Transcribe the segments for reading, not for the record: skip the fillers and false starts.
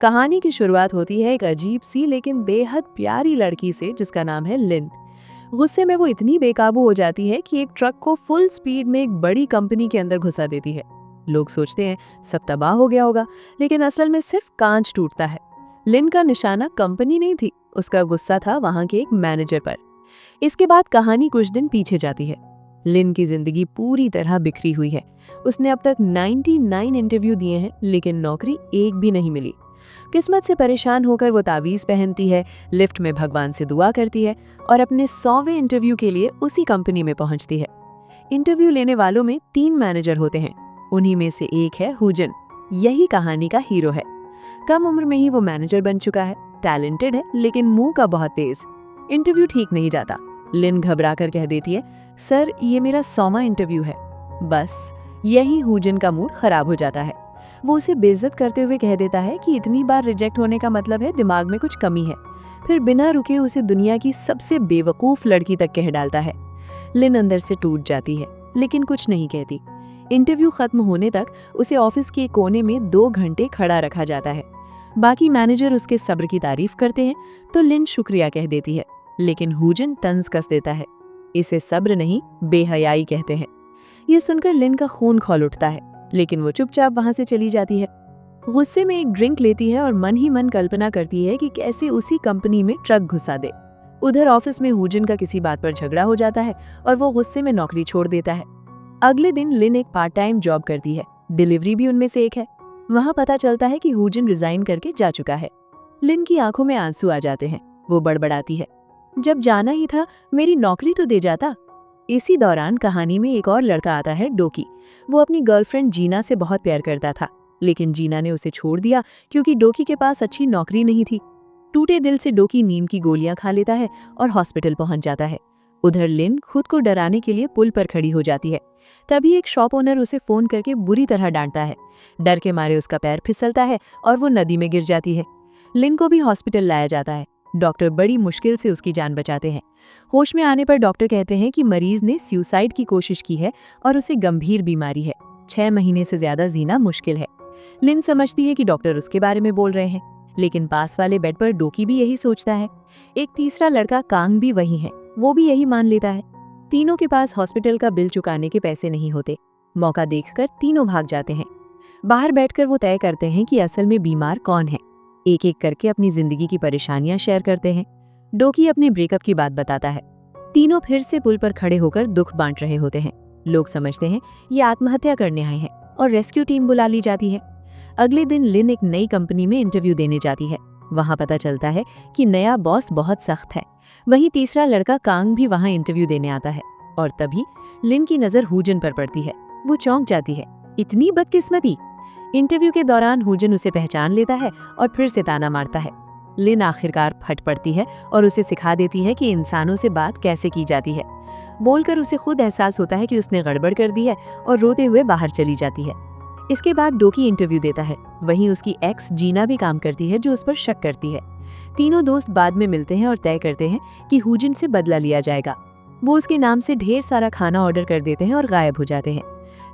कहानी की शुरुआत होती है एक अजीब सी लेकिन बेहद प्यारी लड़की से जिसका नाम है लिन। गुस्से में वो इतनी बेकाबू हो जाती है कि एक ट्रक को फुल स्पीड में एक बड़ी कंपनी के अंदर घुसा देती है। लोग सोचते हैं सब तबाह हो गया होगा, लेकिन असल में सिर्फ कांच टूटता है। लिन का निशाना कंपनी नहीं थी, उसका गुस्सा था वहां के एक मैनेजर पर। इसके बाद कहानी कुछ दिन पीछे जाती है। लिन की जिंदगी पूरी तरह बिखरी हुई है। उसने अब तक 99 इंटरव्यू दिए हैं, लेकिन नौकरी एक भी नहीं मिली। किस्मत से परेशान होकर वो तावीज़ पहनती है, लिफ्ट में भगवान से दुआ करती है और अपने 100वें इंटरव्यू के लिए उसी कंपनी में पहुंचती है। इंटरव्यू लेने वालों में 3 मैनेजर होते हैं, उन्हीं में से एक है हुजन। यही कहानी का हीरो है। कम उम्र में ही वो मैनेजर बन चुका है, टैलेंटेड है लेकिन मुंह का बहुत तेज। इंटरव्यू ठीक नहीं जाता। लिन घबरा कर कह देती है, सर ये मेरा 100वां इंटरव्यू है। बस यही हुजन का मूड खराब हो जाता है। वो उसे बेइज्जत करते हुए कह देता है कि इतनी बार रिजेक्ट होने का मतलब है दिमाग में कुछ कमी है। फिर बिना रुके उसे दुनिया की सबसे बेवकूफ लड़की तक कह डालता है। लिन अंदर से टूट जाती है, लेकिन कुछ नहीं कहती। इंटरव्यू खत्म होने तक उसे ऑफिस के कोने में 2 घंटे खड़ा रखा जाता है। बाकी मैनेजर उसके सब्र की तारीफ करते हैं तो लिन शुक्रिया कह देती है, लेकिन हुजन तंज कस देता है। इसे सब्र नहीं, बेहयाई कहते हैं। ये सुनकर लिन का खून खौल उठता है, लेकिन वो चुपचाप वहां से चली जाती है। गुस्से में एक ड्रिंक लेती है और मन ही मन कल्पना करती है कि कैसे उसी कंपनी में ट्रक घुसा दे। उधर ऑफिस में हुजन का किसी बात पर झगड़ा हो जाता है और वो गुस्से में नौकरी छोड़ देता है। अगले दिन लिन एक पार्ट टाइम जॉब करती है, डिलीवरी भी उनमें से एक है। वहां पता चलता है कि हुजन रिजाइन करके जा चुका है। लिन की आंखों में आंसू आ जाते हैं। वो बड़बड़ाती है, जब जाना ही था मेरी नौकरी तो दे जाता। इसी दौरान कहानी में एक और लड़का आता है, डोकी। वो अपनी गर्लफ्रेंड जीना से बहुत प्यार करता था, लेकिन जीना ने उसे छोड़ दिया क्योंकि डोकी के पास अच्छी नौकरी नहीं थी। टूटे दिल से डोकी नींद की गोलियां खा लेता है और हॉस्पिटल पहुंच जाता है। उधर लिन खुद को डराने के लिए पुल पर खड़ी हो जाती है। तभी एक शॉप ओनर उसे फोन करके बुरी तरह डांटता है। डर के मारे उसका पैर फिसलता है और वो नदी में गिर जाती है। लिन को भी हॉस्पिटल लाया जाता है। डॉक्टर बड़ी मुश्किल से उसकी जान बचाते हैं। होश में आने पर डॉक्टर कहते हैं कि मरीज ने सुसाइड की कोशिश की है और उसे गंभीर बीमारी है। 6 महीने से ज्यादा जीना मुश्किल है। लिन समझती है कि डॉक्टर उसके बारे में बोल रहे हैं, लेकिन पास वाले बेड पर डोकी भी यही सोचता है। एक तीसरा लड़का कांग भी वही है, वो भी यही मान लेता है। तीनों के पास हॉस्पिटल का बिल चुकाने के पैसे नहीं होते। मौका देखकर तीनों भाग जाते हैं। बाहर बैठकर वो तय करते हैं कि असल में बीमार कौन है। एक एक करके अपनी जिंदगी की परेशानियां शेयर करते हैं। डोकी अपने ब्रेकअप की बात बताता है। तीनों फिर से पुल पर खड़े होकर दुख बांट रहे होते हैं। लोग समझते हैं ये आत्महत्या करने आए हैं और रेस्क्यू टीम बुला ली जाती है। अगले दिन लिन एक नई कंपनी में इंटरव्यू देने जाती है। वहां पता चलता है कि नया बॉस बहुत सख्त है। वहीं तीसरा लड़का कांग भी वहां इंटरव्यू देने आता है और तभी लिन की नजर हुजन पर पड़ती है। वो चौंक जाती है, इतनी बदकिस्मती। इंटरव्यू के दौरान हुजन उसे पहचान लेता है और फिर से ताना मारता है। लिन आखिरकार फट पड़ती है और उसे सिखा देती है कि इंसानों से बात कैसे की जाती है। बोलकर उसे खुद एहसास होता है कि उसने गड़बड़ कर दी है और रोते हुए बाहर चली जाती है। इसके बाद डोकी इंटरव्यू देता है। वहीं उसकी एक्स जीना भी काम करती है जो उस पर शक करती है। तीनों दोस्त बाद में मिलते हैं और तय करते हैं कि हुजन से बदला लिया जाएगा। वो उसके नाम से ढेर सारा खाना ऑर्डर कर देते हैं और गायब हो जाते हैं।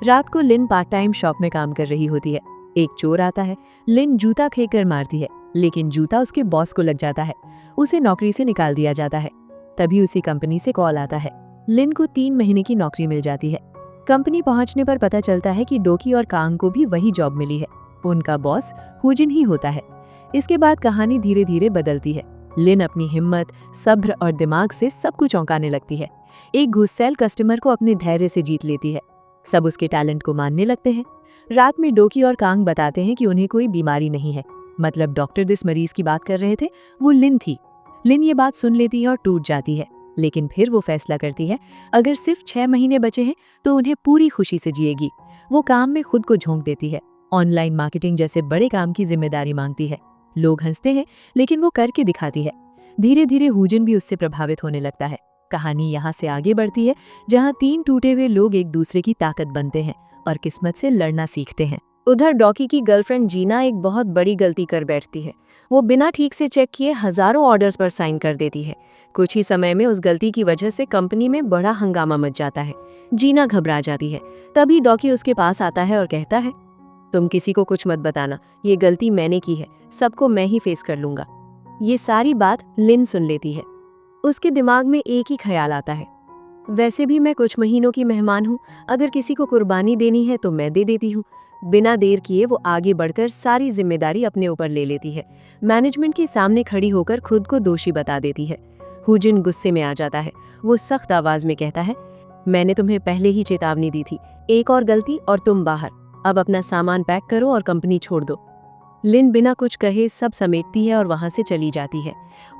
रात को लिन पार्ट टाइम शॉप में काम कर रही होती है। एक चोर आता है। लिन जूता फेंक कर मारती है, लेकिन जूता उसके बॉस को लग जाता है। उसे नौकरी से निकाल दिया जाता है। तभी उसी कंपनी से कॉल आता है। लिन को 3 महीने की नौकरी मिल जाती है। कंपनी पहुंचने पर पता चलता है कि डोकी और कांग को भी वही जॉब मिली है। उनका बॉस हुजन ही होता है। इसके बाद कहानी धीरे धीरे बदलती है। लिन अपनी हिम्मत, सब्र और दिमाग से सबको चौंकाने लगती है। एक गुस्सैल कस्टमर को अपने धैर्य से जीत लेती है। सब उसके टैलेंट को मानने लगते हैं। रात में डोकी और कांग बताते हैं कि उन्हें कोई बीमारी नहीं है। मतलब डॉक्टर जिस मरीज की बात कर रहे थे वो लिन थी। लिन ये बात सुन लेती है और टूट जाती है, लेकिन फिर वो फैसला करती है अगर सिर्फ 6 महीने बचे हैं तो उन्हें पूरी खुशी से जिएगी। वो काम में खुद को झोंक देती है। ऑनलाइन मार्केटिंग जैसे बड़े काम की जिम्मेदारी मांगती है। लोग हंसते हैं, लेकिन वो करके दिखाती है। धीरे धीरे हुजन भी उससे प्रभावित होने लगता है। कहानी यहाँ से आगे बढ़ती है, जहाँ 3 टूटे हुए लोग एक दूसरे की ताकत बनते हैं और किस्मत से लड़ना सीखते हैं। उधर डॉकी की गर्लफ्रेंड जीना एक बहुत बड़ी गलती कर बैठती है। वो बिना ठीक से चेक किए हजारों ऑर्डर्स पर साइन कर देती है। कुछ ही समय में उस गलती की वजह से कंपनी में बड़ा हंगामा मच जाता है। जीना घबरा जाती है। तभी डॉकी उसके पास आता है और कहता है, तुम किसी को कुछ मत बताना, ये गलती मैंने की है, सबको मैं ही फेस कर लूंगा। ये सारी बात लिन सुन लेती है। उसके दिमाग में एक ही ख्याल आता है, वैसे भी मैं कुछ महीनों की मेहमान हूँ, अगर किसी को कुर्बानी देनी है तो मैं दे देती हूँ। बिना देर किए वो आगे बढ़कर सारी जिम्मेदारी अपने ऊपर ले लेती है। मैनेजमेंट के सामने खड़ी होकर खुद को दोषी बता देती है। हुजिन गुस्से में आ जाता है। वो सख्त आवाज में कहता है, मैंने तुम्हें पहले ही चेतावनी दी थी, एक और गलती और तुम बाहर। अब अपना सामान पैक करो और कंपनी छोड़ दो। लिन बिना कुछ कहे सब समेटती है और वहां से चली जाती है।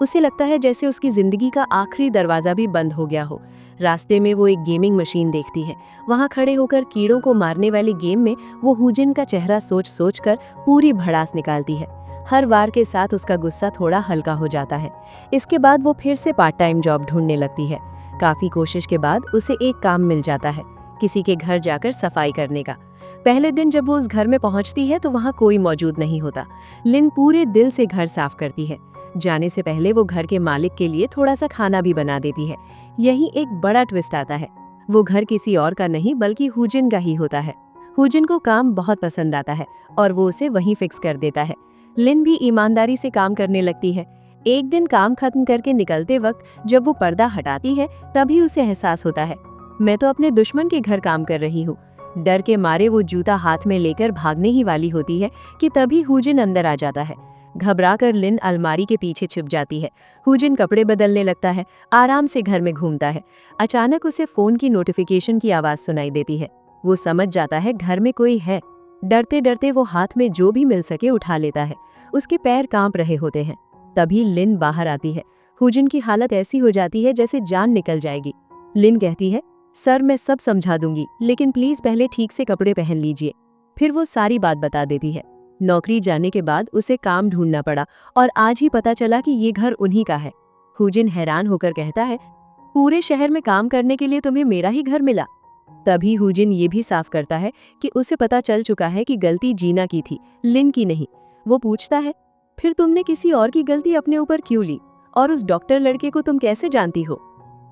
उसे लगता है जैसे उसकी जिंदगी का आखिरी दरवाजा भी बंद हो गया हो। रास्ते में वो एक गेमिंग मशीन देखती है। वहां खड़े होकर कीड़ों को मारने वाले गेम में वो हुजिन का चेहरा सोच सोच कर पूरी भड़ास निकालती है। हर वार के साथ उसका गुस्सा थोड़ा हल्का हो जाता है। इसके बाद वो फिर से पार्ट टाइम जॉब ढूंढने लगती है। काफी कोशिश के बाद उसे एक काम मिल जाता है, किसी के घर जाकर सफाई करने का। पहले दिन जब वो उस घर में पहुंचती है तो वहां कोई मौजूद नहीं होता। लिन पूरे दिल से घर साफ करती है। जाने से पहले वो घर के मालिक के लिए थोड़ा सा खाना भी बना देती है। यही एक बड़ा ट्विस्ट आता है, वो घर किसी और का नहीं बल्कि हुजिन का ही होता है। हुजिन को काम बहुत पसंद आता है और वो उसे वहीं फिक्स कर देता है। लिन भी ईमानदारी से काम करने लगती है। एक दिन काम खत्म करके निकलते वक्त जब वो पर्दा हटाती है तभी उसे एहसास होता है, मैं तो अपने दुश्मन के घर काम कर रही हूँ। डर के मारे वो जूता हाथ में लेकर भागने ही वाली होती है कि तभी हुजिन अंदर आ जाता है। घबराकर लिन अलमारी के पीछे छिप जाती है। हुजिन कपड़े बदलने लगता है, आराम से घर में घूमता है। अचानक उसे फोन की नोटिफिकेशन की आवाज सुनाई देती है। वो समझ जाता है घर में कोई है। डरते डरते वो हाथ में जो भी मिल सके उठा लेता है। उसके पैर कांप रहे होते हैं। तभी लिन बाहर आती है। हुजिन की हालत ऐसी हो जाती है जैसे जान निकल जाएगी। लिन कहती है, सर मैं सब समझा दूंगी, लेकिन प्लीज पहले ठीक से कपड़े पहन लीजिए। फिर वो सारी बात बता देती है। नौकरी जाने के बाद उसे काम ढूंढना पड़ा और आज ही पता चला कि ये घर उन्हीं का है। हुजिन हैरान होकर कहता है, पूरे शहर में काम करने के लिए तुम्हें मेरा ही घर मिला? तभी हुजिन ये भी साफ करता है कि उसे पता चल चुका है कि गलती जीना की थी, लिन की नहीं। वो पूछता है, फिर तुमने किसी और की गलती अपने ऊपर क्यों ली? और उस डॉक्टर लड़के को तुम कैसे जानती हो?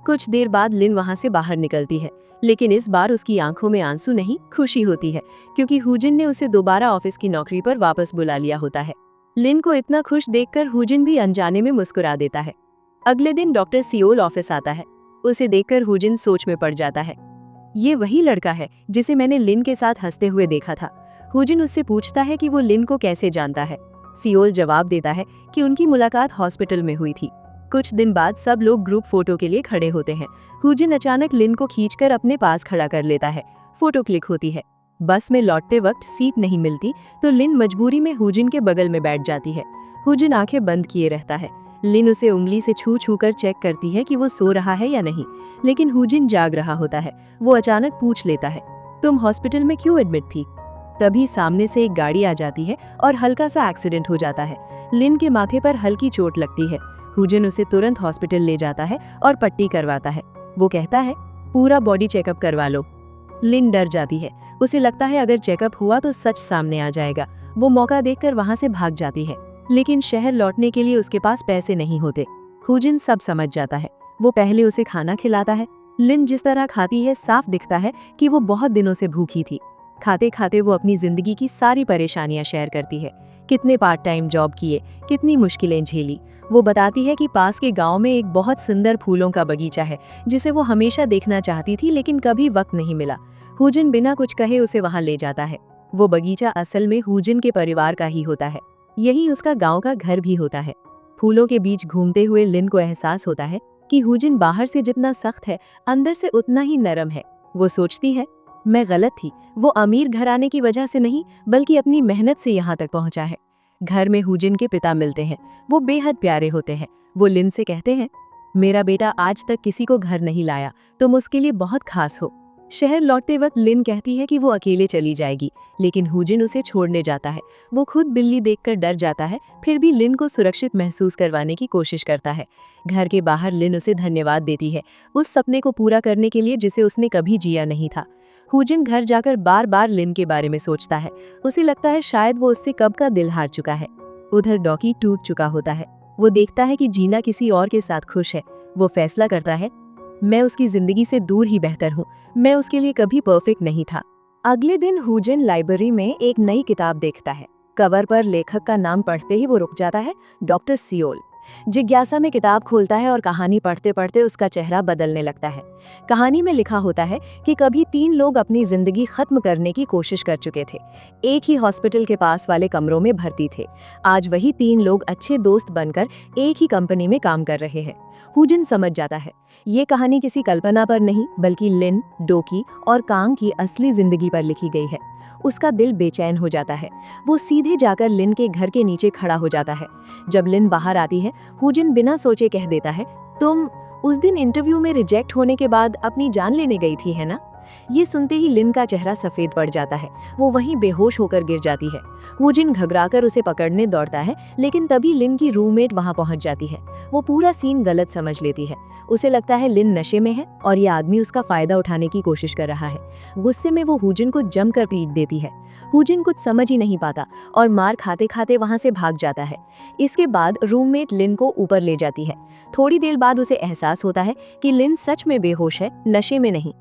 कुछ देर बाद लिन वहां से बाहर निकलती है, लेकिन इस बार उसकी आंखों में आंसू नहीं, खुशी होती है, क्योंकि हुजिन ने उसे दोबारा ऑफिस की नौकरी पर वापस बुला लिया होता है। लिन को इतना खुश देखकर हुजिन भी अनजाने में मुस्कुरा देता है। अगले दिन डॉक्टर सियोल ऑफिस आता है। उसे देखकर हुजिन सोच में पड़ जाता है। ये वही लड़का है जिसे मैंने लिन के साथ हंसते हुए देखा था। हुजिन उससे पूछता है कि वो लिन को कैसे जानता है। सियोल जवाब देता है कि उनकी मुलाकात हॉस्पिटल में हुई थी। कुछ दिन बाद सब लोग ग्रुप फोटो के लिए खड़े होते हैं। हुजिन अचानक लिन को खींचकर अपने पास खड़ा कर लेता है। फोटो क्लिक होती है। बस में लौटते वक्त सीट नहीं मिलती तो लिन मजबूरी में हुजिन के बगल में बैठ जाती है। हुजिन आंखें बंद किए रहता है। लिन उसे उंगली से छू छू कर चेक करती है कि वो सो रहा है या नहीं, लेकिन हुजिन जाग रहा होता है। वो अचानक पूछ लेता है, तुम हॉस्पिटल में क्यों एडमिट थी? तभी सामने से एक गाड़ी आ जाती है और हल्का सा एक्सीडेंट हो जाता है। लिन के माथे पर हल्की चोट लगती है। हुजिन उसे तुरंत हॉस्पिटल ले जाता है और पट्टी करवाता है। वो कहता है, पूरा बॉडी चेकअप करवा लो। लिन डर जाती है। उसे लगता है अगर चेकअप हुआ तो सच सामने आ जाएगा। वो मौका देखकर वहां से भाग जाती है, लेकिन शहर लौटने के लिए उसके पास पैसे नहीं होते। हुजिन सब समझ जाता है। वो पहले उसे खाना खिलाता है। लिन जिस तरह खाती है साफ दिखता है कि वो बहुत दिनों से भूखी थी। खाते खाते वो अपनी जिंदगी की सारी परेशानियां शेयर करती है। कितने पार्ट टाइम जॉब किए, कितनी मुश्किलें झेली। वो बताती है कि पास के गांव में एक बहुत सुंदर फूलों का बगीचा है जिसे वो हमेशा देखना चाहती थी, लेकिन कभी वक्त नहीं मिला। हुजिन बिना कुछ कहे उसे वहां ले जाता है। वो बगीचा असल में हुजिन के परिवार का ही होता है। यही उसका गांव का घर भी होता है। फूलों के बीच घूमते हुए लिन को एहसास होता है कि हुजिन बाहर से जितना सख्त है, अंदर से उतना ही नरम है। वो सोचती है, मैं गलत थी। वो अमीर घराने की वजह से नहीं, बल्कि अपनी मेहनत से यहाँ तक पहुंचा है। घर में हुजिन के पिता मिलते हैं। वो बेहद प्यारे होते हैं। वो लिन से कहते हैं, मेरा बेटा आज तक किसी को घर नहीं लाया, तुम उसके लिए बहुत खास हो। शहर लौटते वक्त लिन कहती है कि वो अकेले चली जाएगी, लेकिन हुजिन उसे छोड़ने जाता है। वो खुद बिल्ली देखकर डर जाता है, फिर भी लिन को सुरक्षित महसूस करवाने की कोशिश करता है। घर के बाहर लिन उसे धन्यवाद देती है, उस सपने को पूरा करने के लिए जिसे उसने कभी जिया नहीं था। हुजिन घर जाकर बार बार लिन के बारे में सोचता है। उसे लगता है शायद वो उससे कब का दिल हार चुका है। उधर डॉकी टूट चुका होता है। वो देखता है कि जीना किसी और के साथ खुश है। वो फैसला करता है, मैं उसकी जिंदगी से दूर ही बेहतर हूँ। मैं उसके लिए कभी परफेक्ट नहीं था। अगले दिन हुजिन लाइब्रेरी में एक नई किताब देखता है। कवर पर लेखक का नाम पढ़ते ही वो रुक जाता है, डॉक्टर सियोल। जिज्ञासा में किताब खोलता है और कहानी पढ़ते पढ़ते उसका चेहरा बदलने लगता है। कहानी में लिखा होता है कि कभी 3 लोग अपनी जिंदगी खत्म करने की कोशिश कर चुके थे। एक ही हॉस्पिटल के पास वाले कमरों में भर्ती थे। आज वही 3 लोग अच्छे दोस्त बनकर एक ही कंपनी में काम कर रहे हैं। हुजिन समझ जाता है ये कहानी किसी कल्पना पर नहीं बल्कि लिन, डोकी और कांग की असली जिंदगी पर लिखी गई है। उसका दिल बेचैन हो जाता है। वो सीधे जाकर लिन के घर के नीचे खड़ा हो जाता है। जब लिन बाहर आती है, हुजिन बिना सोचे कह देता है, तुम उस दिन इंटरव्यू में रिजेक्ट होने के बाद अपनी जान लेने गई थी, है ना? ये सुनते ही लिन का चेहरा सफेद पड़ जाता है। वो वहीं बेहोश होकर गिर जाती है। हुजिन घबराकर उसे पकड़ने दौड़ता है, लेकिन तभी लिन की रूममेट वहां पहुंच जाती है। वो पूरा सीन गलत समझ लेती है। उसे लगता है लिन नशे में है और ये आदमी उसका फायदा उठाने की कोशिश कर रहा है। गुस्से में वो हुजिन को जमकर पीट देती है। हुजिन कुछ समझ ही नहीं पाता और मार खाते खाते वहां से भाग जाता है। इसके बाद रूममेट लिन को ऊपर ले जाती है। थोड़ी देर बाद उसे एहसास होता है कि लिन सच में बेहोश है, नशे में नहीं।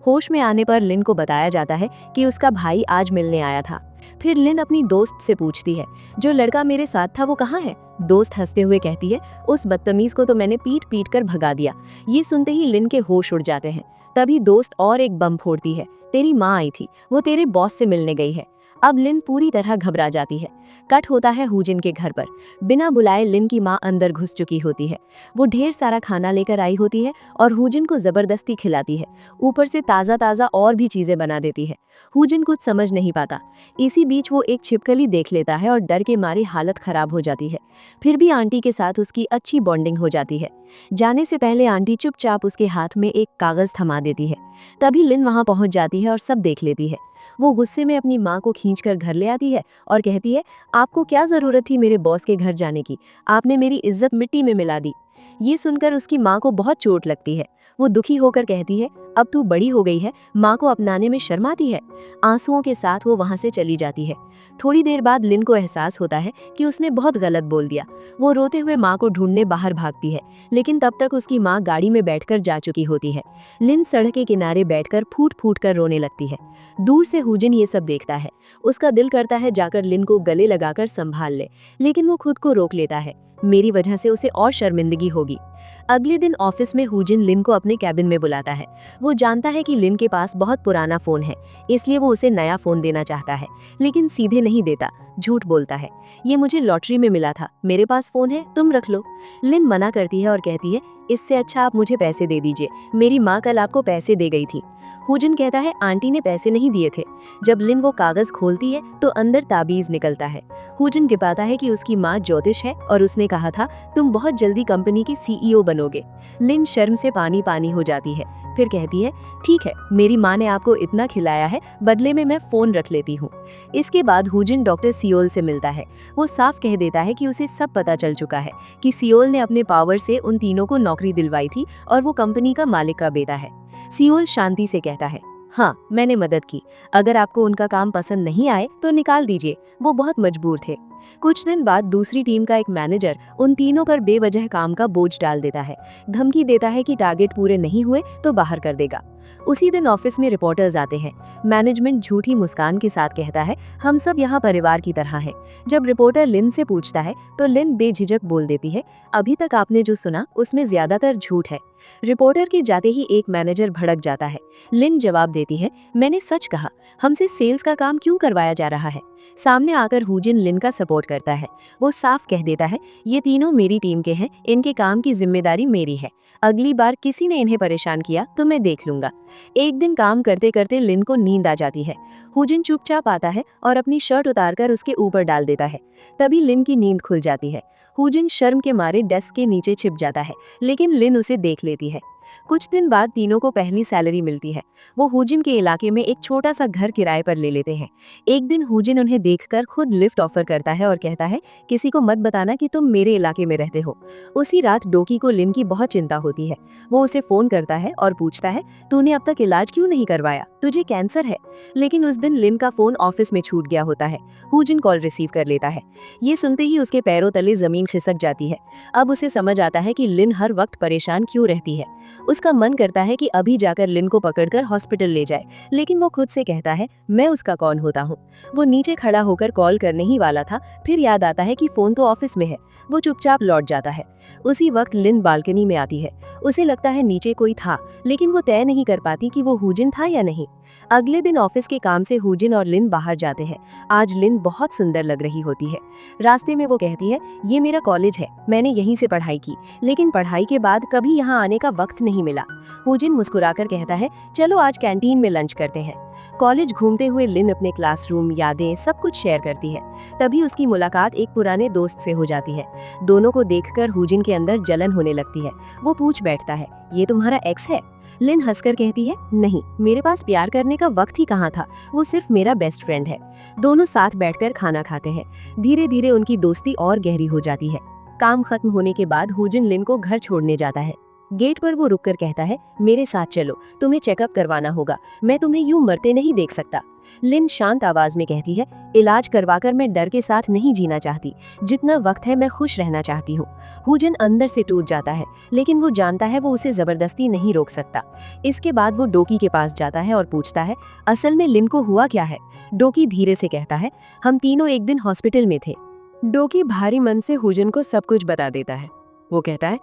होश में आने पर लिन को बताया जाता है कि उसका भाई आज मिलने आया था। फिर लिन अपनी दोस्त से पूछती है, जो लड़का मेरे साथ था वो कहाँ है? दोस्त हंसते हुए कहती है, उस बदतमीज को तो मैंने पीट पीट कर भगा दिया। ये सुनते ही लिन के होश उड़ जाते हैं। तभी दोस्त और एक बम फोड़ती है, तेरी माँ आई थी, वो तेरे बॉस से मिलने गई है। अब लिन पूरी तरह घबरा जाती है। कट होता है हुजिन के घर पर। बिना बुलाए लिन की माँ अंदर घुस चुकी होती है। वो ढेर सारा खाना लेकर आई होती है और हुजिन को जबरदस्ती खिलाती है। ऊपर से ताज़ा ताज़ा और भी चीजें बना देती है। हुजिन कुछ समझ नहीं पाता। इसी बीच वो एक छिपकली देख लेता है और डर के मारे हालत खराब हो जाती है। फिर भी आंटी के साथ उसकी अच्छी बॉन्डिंग हो जाती है। जाने से पहले आंटी चुपचाप उसके हाथ में एक कागज थमा देती है। तभी लिन वहां पहुंच जाती है और सब देख लेती है। वो गुस्से में अपनी माँ को खींचकर घर ले आती है और कहती है, आपको क्या जरूरत थी मेरे बॉस के घर जाने की? आपने मेरी इज्जत मिट्टी में मिला दी। ये सुनकर उसकी माँ को बहुत चोट लगती है। वो दुखी होकर कहती है, अब तू बड़ी हो गई है, माँ को अपनाने में शर्म आती है। आंसुओं के साथ वो वहां से चली जाती है। थोड़ी देर बाद लिन को एहसास होता है कि उसने बहुत गलत बोल दिया। वो रोते हुए माँ को ढूंढने बाहर भागती है, लेकिन तब तक उसकी माँ गाड़ी में बैठकर जा चुकी होती है। लिन सड़क के किनारे बैठकर फूट फूट कर रोने लगती है। दूर से हुजिन ये सब देखता है। उसका दिल करता है जाकर लिन को गले लगाकर संभाल ले, लेकिन वो खुद को रोक लेता है। मेरी वजह से उसे और शर्मिंदगी होगी। अगले दिन ऑफिस में हुजिन लिन को अपने कैबिन में बुलाता है। वो जानता है कि लिन के पास बहुत पुराना फोन है, इसलिए वो उसे नया फोन देना चाहता है, लेकिन सीधे नहीं देता, झूठ बोलता है। ये मुझे लॉटरी में मिला था, मेरे पास फोन है, तुम रख लो। लिन मना करती है और कहती है, इससे अच्छा आप मुझे पैसे दे दीजिए, मेरी माँ कल आपको पैसे दे गई थी। हुजिन कहता है, आंटी ने पैसे नहीं दिए थे। जब लिन वो कागज खोलती है तो अंदर ताबीज निकलता है। हुजिन बताता है कि उसकी माँ ज्योतिष है और उसने कहा था, तुम बहुत जल्दी कंपनी की सीईओ बनोगे। लिन शर्म से पानी पानी हो जाती है। फिर कहती है, ठीक है, मेरी माँ ने आपको इतना खिलाया है, बदले में मैं फोन रख लेती हूँ। इसके बाद हुजिन डॉक्टर सियोल से मिलता है। वो साफ कह देता है कि उसे सब पता चल चुका है कि सियोल ने अपने पावर से उन तीनों को नौकरी दिलवाई थी और वो कंपनी का मालिक का बेटा है। सियोल शांति से कहता है, हाँ, मैंने मदद की। अगर आपको उनका काम पसंद नहीं आए तो निकाल दीजिए, वो बहुत मजबूर थे। कुछ दिन बाद दूसरी टीम का एक मैनेजर उन तीनों पर बेवजह काम का बोझ डाल देता है। धमकी देता है कि टारगेट पूरे नहीं हुए तो बाहर कर देगा। उसी दिन ऑफिस में रिपोर्टर्स आते हैं। मैनेजमेंट झूठी मुस्कान के साथ कहता है, हम सब यहाँ परिवार की तरह हैं। जब रिपोर्टर लिन से पूछता है तो लिन बेझिझक बोल देती है, अभी तक आपने जो सुना उसमें ज्यादातर झूठ है। रिपोर्टर के जाते ही एक मैनेजर भड़क जाता है। लिन जवाब देती है, मैंने सच कहा, हमसे सेल्स का काम क्यों करवाया जा रहा है? सामने आकर हुजिन लिन का सपोर्ट करता है। वो साफ कह देता है, ये तीनों मेरी टीम के हैं, इनके काम की जिम्मेदारी मेरी है। अगली बार किसी ने इन्हें परेशान किया तो मैं देख लूंगा। एक दिन काम करते करते लिन को नींद आ जाती है। हुजिन चुपचाप आता है और अपनी शर्ट उतारकर उसके ऊपर डाल देता है। तभी लिन की नींद खुल जाती है। हुजिन शर्म के मारे डेस्क के नीचे छिप जाता है, लेकिन लिन उसे देख लेती है। कुछ दिन बाद तीनों को पहली सैलरी मिलती है। वो हुजिन के इलाके में एक छोटा सा घर किराए पर ले लेते हैं। एक दिन हुजिन उन्हें देखकर खुद लिफ्ट ऑफर करता है और कहता है, किसी को मत बताना कि तुम मेरे इलाके में रहते हो। उसी रात डोकी को लिन की बहुत चिंता होती है। वो उसे फोन करता है और पूछता है, तूने अब तक इलाज क्यों नहीं करवाया? तुझे कैंसर है। लेकिन उस दिन लिन का फोन ऑफिस में छूट गया होता है। हुजिन कॉल रिसीव कर लेता है। ये सुनते ही उसके पैरों तले जमीन खिसक जाती है। अब उसे समझ आता है कि लिन हर वक्त परेशान क्यों रहती है। उसका मन करता है कि अभी जाकर लिन को पकड़कर हॉस्पिटल ले जाए, लेकिन वो खुद से कहता है मैं उसका कौन होता हूँ। वो नीचे खड़ा होकर कॉल करने ही वाला था, फिर याद आता है कि फोन तो ऑफिस में है। वो चुपचाप लौट जाता है। उसी वक्त लिन बालकनी में आती है। उसे लगता है नीचे कोई था, लेकिन वो तय नहीं कर पाती कि वो हुजिन था या नहीं। अगले दिन ऑफिस के काम से हुजिन और लिन बाहर जाते हैं। आज लिन बहुत सुंदर लग रही होती है। रास्ते में वो कहती है, ये मेरा कॉलेज है, मैंने यहीं से पढ़ाई की, लेकिन पढ़ाई के बाद कभी यहाँ आने का वक्त नहीं मिला। हुजिन मुस्कुराकर कहता है, चलो आज कैंटीन में लंच करते हैं। कॉलेज घूमते हुए लिन अपने क्लासरूम, यादें, सब कुछ शेयर करती है। तभी उसकी मुलाकात एक पुराने दोस्त से हो जाती है। दोनों को देखकर हुजिन के अंदर जलन होने लगती है। वो पूछ बैठता है, ये तुम्हारा एक्स है? लिन हंसकर कहती है, नहीं, मेरे पास प्यार करने का वक्त ही कहाँ था, वो सिर्फ मेरा बेस्ट फ्रेंड है। दोनों साथ बैठकर खाना खाते हैं। धीरे धीरे उनकी दोस्ती और गहरी हो जाती है। काम खत्म होने के बाद हुजिन लिन को घर छोड़ने जाता है। गेट पर वो रुककर कहता है, मेरे साथ चलो, तुम्हें चेकअप करवाना होगा, मैं तुम्हें यूं मरते नहीं देख सकता। लिन शांत आवाज में कहती है, इलाज करवाकर मैं डर के साथ नहीं जीना चाहती, जितना वक्त है मैं खुश रहना चाहती हूँ। हुजिन अंदर से टूट जाता है, लेकिन वो जानता है वो उसे जबरदस्ती नहीं रोक सकता। इसके बाद वो डोकी के पास जाता है और पूछता है, असल में लिन को हुआ क्या है? डोकी धीरे से कहता है, हम तीनों एक दिन हॉस्पिटल में थे। डोकी भारी मन से हुजिन को सब कुछ बता देता है। वो कहता है,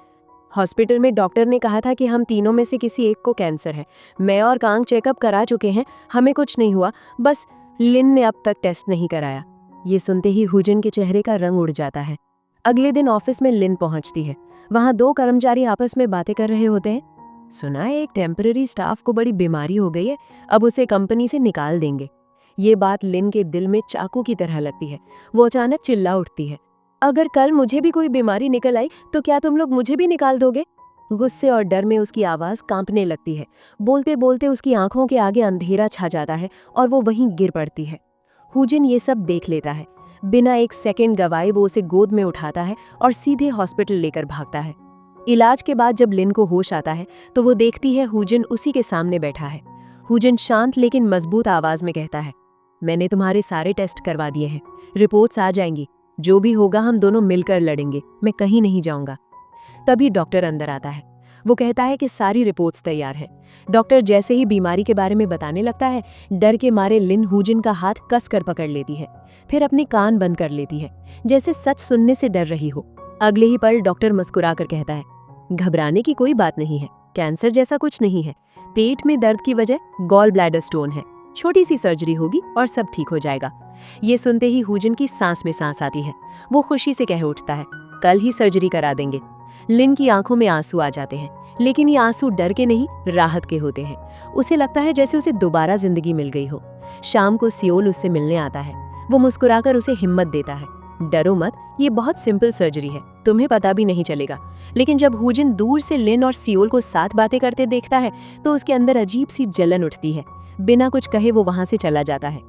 हॉस्पिटल में डॉक्टर ने कहा था कि हम तीनों में से किसी एक को कैंसर है। मैं और कांग चेकअप करा चुके हैं, हमें कुछ नहीं हुआ, बस लिन ने अब तक टेस्ट नहीं कराया। ये सुनते ही हुजिन के चेहरे का रंग उड़ जाता है। अगले दिन ऑफिस में लिन पहुंचती है। वहां दो कर्मचारी आपस में बातें कर रहे होते हैं। सुना है एक टेम्पररी स्टाफ को बड़ी बीमारी हो गई है, अब उसे कंपनी से निकाल देंगे। ये बात लिन के दिल में चाकू की तरह लगती है। वो अचानक चिल्ला उठती है, अगर कल मुझे भी कोई बीमारी निकल आई तो क्या तुम लोग मुझे भी निकाल दोगे? गुस्से और डर में उसकी आवाज कांपने लगती है। बोलते बोलते उसकी आंखों के आगे अंधेरा छा जाता है और वो वहीं गिर पड़ती है। हुजिन ये सब देख लेता है। बिना एक सेकंड गवाए वो उसे गोद में उठाता है और सीधे हॉस्पिटल लेकर भागता है। इलाज के बाद जब लिन को होश आता है तो वो देखती है हुजिन उसी के सामने बैठा है। हुजिन शांत लेकिन मजबूत आवाज में कहता है, मैंने तुम्हारे सारे टेस्ट करवा दिए हैं, रिपोर्ट्स आ जाएंगी, जो भी होगा हम दोनों मिलकर लड़ेंगे, मैं कहीं नहीं जाऊंगा। तभी डॉक्टर अंदर आता है। वो कहता है कि सारी रिपोर्ट्स तैयार हैं। डॉक्टर जैसे ही बीमारी के बारे में बताने लगता है, डर के मारे लिन हुजिन का हाथ कस कर पकड़ लेती है, फिर अपने कान बंद कर लेती है, जैसे सच सुनने से डर रही हो। अगले ही पल डॉक्टर मुस्कुरा कर कहता है, घबराने की कोई बात नहीं है, कैंसर जैसा कुछ नहीं है, पेट में दर्द की वजह गॉल ब्लैडर स्टोन है, छोटी सी सर्जरी होगी और सब ठीक हो जाएगा। ये सुनते ही हुजिन की सांस में सांस आती है। वो खुशी से कह उठता है, कल ही सर्जरी करा देंगे। लिन की आंखों में आंसू आ जाते हैं, लेकिन ये आंसू डर के नहीं, राहत के होते हैं। उसे लगता है जैसे उसे दोबारा जिंदगी मिल गई हो। शाम को सियोल उससे मिलने आता है। वो मुस्कुराकर उसे हिम्मत देता है, डरो मत, ये बहुत सिंपल सर्जरी है, तुम्हें पता भी नहीं चलेगा। लेकिन जब हुजिन दूर से लिन और सियोल को साथ बातें करते देखता है तो उसके अंदर अजीब सी जलन उठती है। बिना कुछ कहे वो वहां से चला जाता है।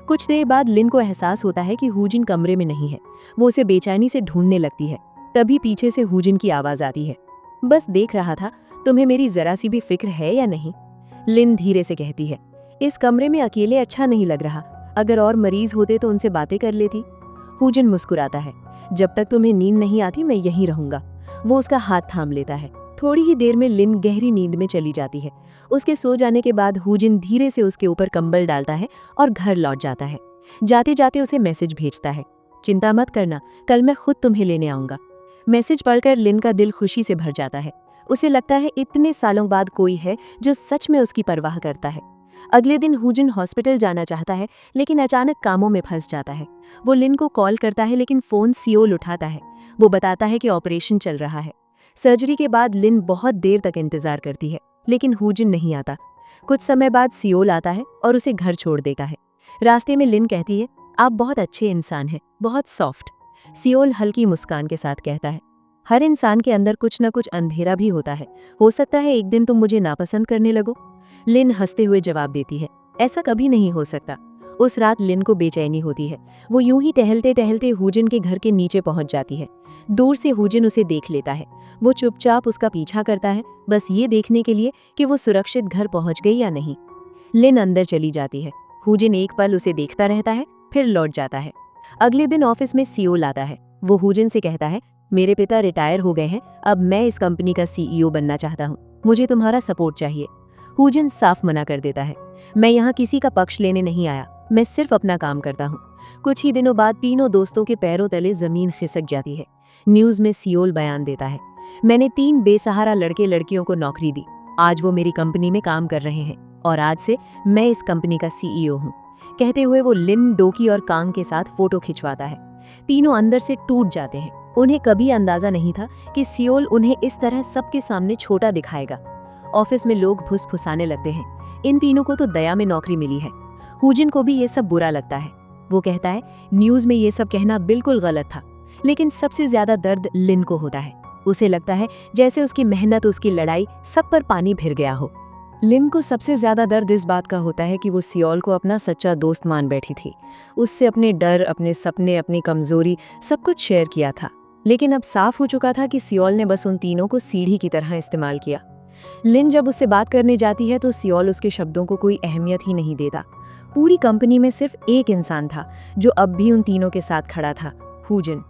कुछ देर बाद लिन को एहसास होता है कि हुजिन कमरे में नहीं है। वो उसे बेचैनी से ढूंढने लगती है। तभी पीछे से हुजिन की आवाज आती है, बस देख रहा था, तुम्हें मेरी जरा सी भी फिक्र है या नहीं? लिन धीरे से कहती है, इस कमरे में अकेले अच्छा नहीं लग रहा, अगर और मरीज होते तो उनसे बातें कर लेती। हुजिन मुस्कुराता है, जब तक तुम्हें नींद नहीं आती मैं यहीं रहूंगा। वो उसका हाथ थाम लेता है। थोड़ी ही देर में लिन गहरी नींद में चली जाती है। उसके सो जाने के बाद हुजिन धीरे से उसके ऊपर कंबल डालता है और घर लौट जाता है। जाते जाते उसे मैसेज भेजता है, चिंता मत करना, कल मैं खुद तुम्हें लेने आऊंगा। मैसेज पढ़कर लिन का दिल खुशी से भर जाता है। उसे लगता है इतने सालों बाद कोई है जो सच में उसकी परवाह करता है। अगले दिन हुजिन हॉस्पिटल जाना चाहता है, लेकिन अचानक कामों में फंस जाता है। वो लिन को कॉल करता है, लेकिन फोन सियोल उठाता है। वो बताता है कि ऑपरेशन चल रहा है। सर्जरी के बाद लिन बहुत देर तक इंतजार करती है, लेकिन हुजिन नहीं आता। कुछ समय बाद सियोल आता है और उसे घर छोड़ देता है। रास्ते में लिन कहती है, आप बहुत अच्छे इंसान हैं, बहुत सॉफ्ट। सियोल हल्की मुस्कान के साथ कहता है, हर इंसान के अंदर कुछ न कुछ अंधेरा भी होता है, हो सकता है एक दिन तुम मुझे नापसंद करने लगो। लिन हंसते हुए जवाब देती है, ऐसा कभी नहीं हो सकता। उस रात लिन को बेचैनी होती है। वो यूं ही टहलते टहलते हुजिन के घर के नीचे पहुंच जाती है। दूर से हुजिन उसे देख लेता है। वो चुपचाप उसका पीछा करता है, बस ये देखने के लिए कि वो सुरक्षित घर पहुंच गई या नहीं। लिन अंदर चली जाती है। हुजिन एक पल उसे देखता रहता है, फिर लौट जाता है। अगले दिन ऑफिस में सीओल आता है। वो हुजिन से कहता है, मेरे पिता रिटायर हो गए हैं, अब मैं इस कंपनी का सीईओ बनना चाहता हूँ, मुझे तुम्हारा सपोर्ट चाहिए। हुजिन साफ मना कर देता है, मैं यहाँ किसी का पक्ष लेने नहीं आया, मैं सिर्फ अपना काम करता हूँ। कुछ ही दिनों बाद तीनों दोस्तों के पैरों तले जमीन खिसक जाती है। न्यूज में सीओल बयान देता है, मैंने 3 बेसहारा लड़के लड़कियों को नौकरी दी, आज वो मेरी कंपनी में काम कर रहे हैं और आज से मैं इस कंपनी का सीईओ हूँ। कहते हुए वो लिन, डोकी और कांग के साथ फोटो खिंचवाता है। तीनों अंदर से टूट जाते हैं। उन्हें कभी अंदाजा नहीं था कि सियोल उन्हें इस तरह सबके सामने छोटा दिखाएगा। ऑफिस में लोग फुसफुसाने लगते हैं, इन तीनों को तो दया में नौकरी मिली है। हुजिन को भी ये सब बुरा लगता है। वो कहता है, न्यूज में ये सब कहना बिल्कुल गलत था। लेकिन सबसे ज्यादा दर्द लिन को होता है। उसे लगता है जैसे उसकी मेहनत, उसकी लड़ाई सब पर पानी फिर गया हो। लिन को सबसे ज्यादा दर्द इस बात का होता है कि वो सियोल को अपना सच्चा दोस्त मान बैठी थी। उससे अपने डर, अपने सपने, अपनी कमजोरी सब कुछ शेयर किया था। लेकिन अब साफ हो चुका था कि सियोल ने बस उन तीनों को सीढ़ी की तरह इस्तेमाल किया। लिन जब उससे बात करने जाती है तो सियोल उसके शब्दों को कोई अहमियत ही नहीं देता। पूरी कंपनी में सिर्फ एक इंसान था जो अब भी उन तीनों के साथ खड़ा था, हुजिन।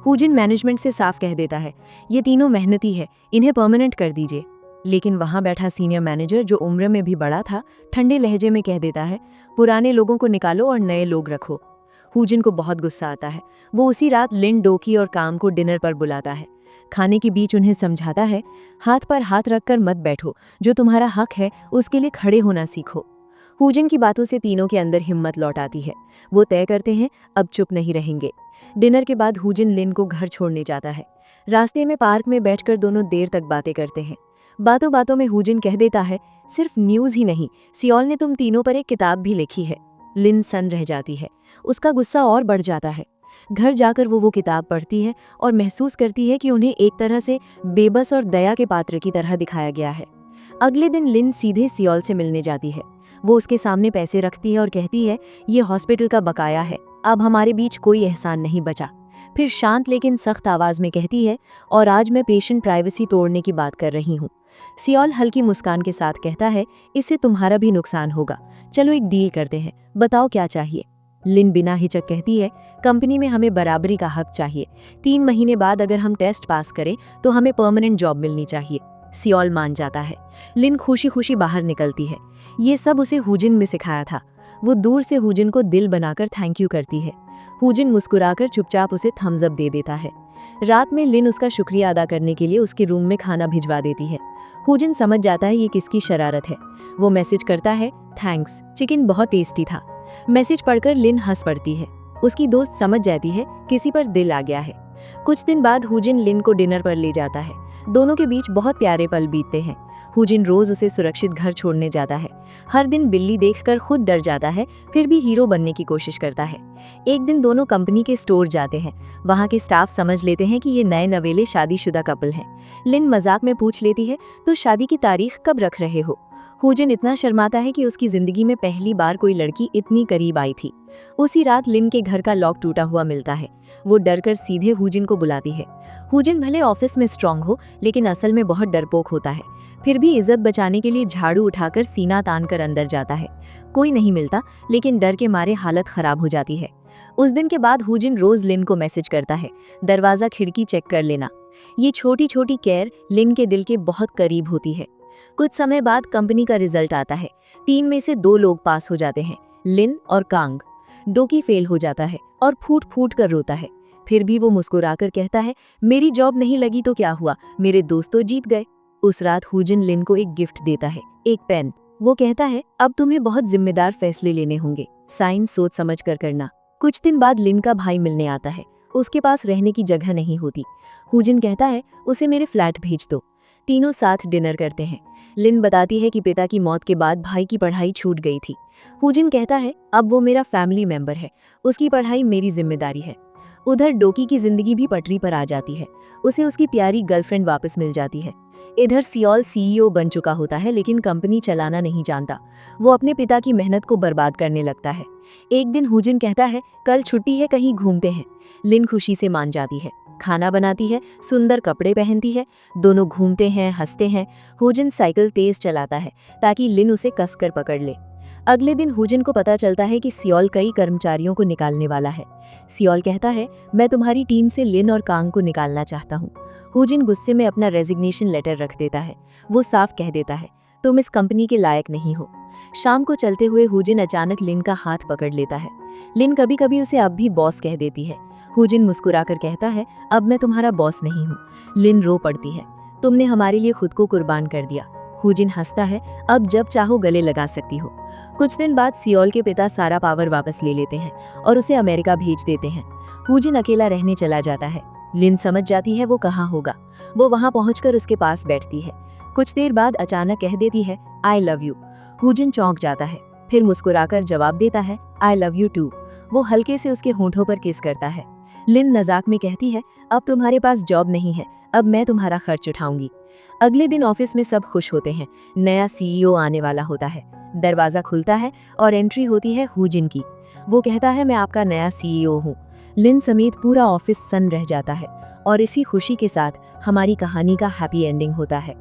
हुजिन मैनेजमेंट से साफ कह देता है, ये तीनों मेहनती है, इन्हें परमानेंट कर दीजिए। लेकिन वहां बैठा सीनियर मैनेजर, जो उम्र में भी बड़ा था, ठंडे लहजे में कह देता है, पुराने लोगों को निकालो और नए लोग रखो। हुजिन को बहुत गुस्सा आता है। वो उसी रात लिन, डोकी और काम को डिनर पर बुलाता है। खाने के बीच उन्हें समझाता है, हाथ पर हाथ रखकर मत बैठो, जो तुम्हारा हक है उसके लिए खड़े होना सीखो। हुजिन की बातों से तीनों के अंदर हिम्मत लौट आती है। वो तय करते हैं अब चुप नहीं रहेंगे। डिनर के बाद हुजिन लिन को घर छोड़ने जाता है। रास्ते में पार्क में बैठकर दोनों देर तक बातें करते हैं। बातों बातों में हुजिन कह देता है, सिर्फ न्यूज ही नहीं, सियोल ने तुम तीनों पर एक किताब भी लिखी है। लिन सन रह जाती है। उसका गुस्सा और बढ़ जाता है। घर जाकर वो किताब पढ़ती है और महसूस करती है कि उन्हें एक तरह से बेबस और दया के पात्र की तरह दिखाया गया है। अगले दिन लिन सीधे सियोल से मिलने जाती है। वो उसके सामने पैसे रखती है और कहती है, ये हॉस्पिटल का बकाया है, अब हमारे बीच कोई एहसान नहीं बचा। फिर शांत लेकिन सख्त आवाज में कहती है, और आज मैं पेशेंट प्राइवेसी तोड़ने की बात कर रही हूँ। सियोल हल्की मुस्कान के साथ कहता है, इससे तुम्हारा भी नुकसान होगा, चलो एक डील करते हैं, बताओ क्या चाहिए। लिन बिना हिचक कहती है, कंपनी में हमें बराबरी का हक चाहिए। 3 महीने बाद अगर हम टेस्ट पास करें तो हमें परमानेंट जॉब मिलनी चाहिए। सियोल मान जाता है। लिन खुशी खुशी बाहर निकलती है। ये सब उसे हुजिन में सिखाया था। वो दूर से हुजिन को दिल बनाकर थैंक यू करती है। हुजिन मुस्कुराकर चुपचाप उसे थम्स अप दे देता है। रात में लिन उसका शुक्रिया अदा करने के लिए उसके रूम में खाना भिजवा देती है। हुजिन समझ जाता है ये किसकी शरारत है। वो मैसेज करता है, थैंक्स, चिकन बहुत टेस्टी था। मैसेज पढ़कर लिन हंस पड़ती है। उसकी दोस्त समझ जाती है किसी पर दिल आ गया है। कुछ दिन बाद हुजिन लिन को डिनर पर ले जाता है। दोनों के बीच बहुत प्यारे पल बीतते हैं। हुजिन रोज उसे सुरक्षित घर छोड़ने जाता है। हर दिन बिल्ली देखकर खुद डर जाता है, फिर भी हीरो बनने की कोशिश करता है। एक दिन दोनों कंपनी के स्टोर जाते हैं। वहाँ के स्टाफ समझ लेते हैं कि ये नए नवेले शादीशुदा कपल हैं। लिन मजाक में पूछ लेती है, तो शादी की तारीख कब रख रहे हो? हुजिन इतना शर्माता है कि उसकी जिंदगी में पहली बार कोई लड़की इतनी करीब आई थी। उसी रात लिन के घर का लॉक टूटा हुआ मिलता है। वो डरकर सीधे हुजिन को बुलाती है। हुजिन भले ऑफिस में स्ट्रांग हो, लेकिन असल में बहुत डरपोक होता है। फिर भी इज्जत बचाने के लिए झाड़ू उठाकर सीना तान कर अंदर जाता है। कोई नहीं मिलता, लेकिन डर के मारे हालत खराब हो जाती है। उस दिन के बाद हुजिन रोज लिन को मैसेज करता है, दरवाजा खिड़की चेक कर लेना। ये छोटी छोटी केयर लिन के दिल के बहुत करीब होती है। कुछ समय बाद कंपनी का रिजल्ट आता है। 3 में से 2 लोग पास हो जाते हैं, लिन और कांग। डोकी फेल हो जाता है और फूट फूट कर रोता है। फिर भी वो मुस्कुराकर कहता है, मेरी जॉब नहीं लगी तो क्या हुआ, मेरे दोस्त तो जीत गए। उस रात हुजिन लिन को एक गिफ्ट देता है, एक पेन। वो कहता है, अब तुम्हें बहुत जिम्मेदार फैसले लेने होंगे, साइन सोच समझ कर करना। कुछ दिन बाद लिन का भाई मिलने आता है। उसके पास रहने की जगह नहीं होती। हुजिन कहता है, उसे मेरे फ्लैट भेज दो। तीनों साथ डिनर करते हैं। लिन बताती है कि पिता की मौत के बाद भाई की पढ़ाई छूट गई थी। हुजिन कहता है, अब वो मेरा फैमिली मेंबर है, उसकी पढ़ाई मेरी जिम्मेदारी है। उधर डोकी की जिंदगी भी पटरी पर आ जाती है। उसे उसकी प्यारी गर्लफ्रेंड वापस मिल जाती है। इधर सियोल सीईओ बन चुका होता है, लेकिन कंपनी चलाना नहीं जानता। वो अपने पिता की मेहनत को बर्बाद करने लगता है। एक दिन हुजिन कहता है, कल छुट्टी है, कहीं घूमते हैं। लिन खुशी से मान जाती है। खाना बनाती है, सुंदर कपड़े पहनती है। दोनों घूमते हैं, हंसते हैं। हुजिन साइकिल तेज चलाता है ताकि लिन उसे कसकर पकड़ ले। अगले दिन हुजिन को पता चलता है कि सियोल कई कर्मचारियों को निकालने वाला है। सियोल कहता है, मैं तुम्हारी टीम से लिन और कांग को निकालना चाहता हूँ। हुजिन गुस्से में अपना रेजिग्नेशन लेटर रख देता है। वो साफ कह देता है, तुम इस कंपनी के लायक नहीं हो। शाम को चलते हुए हुजिन अचानक लिन का हाथ पकड़ लेता है। लिन कभी कभी उसे अब भी बॉस कह देती है। हुजिन मुस्कुराकर कहता है, अब मैं तुम्हारा बॉस नहीं हूँ। लिन रो पड़ती है, तुमने हमारे लिए खुद को कुर्बान कर दिया। हुजिन हंसता है, अब जब चाहो गले लगा सकती हो। कुछ दिन बाद सियोल के पिता सारा पावर वापस ले लेते हैं और उसे अमेरिका भेज देते हैं। हुजिन अकेला रहने चला जाता है। लिन समझ जाती है वो कहाँ होगा। वो वहाँ पहुंचकर उसके पास बैठती है। कुछ देर बाद अचानक कह देती है, आई लव यू। हुजिन चौंक जाता है, फिर मुस्कुराकर जवाब देता है, आई लव यू टू। वो हल्के से उसके होंठों पर किस करता है। लिन मजाक में कहती है, अब तुम्हारे पास जॉब नहीं है, अब मैं तुम्हारा खर्च उठाऊंगी। अगले दिन ऑफिस में सब खुश होते हैं। नया सीईओ आने वाला होता है। दरवाजा खुलता है और एंट्री होती है हुजिन की। वो कहता है, मैं आपका नया सीईओ हूँ। लिन समेत पूरा ऑफिस सन्न रह जाता है और इसी खुशी के साथ हमारी कहानी का हैप्पी एंडिंग होता है।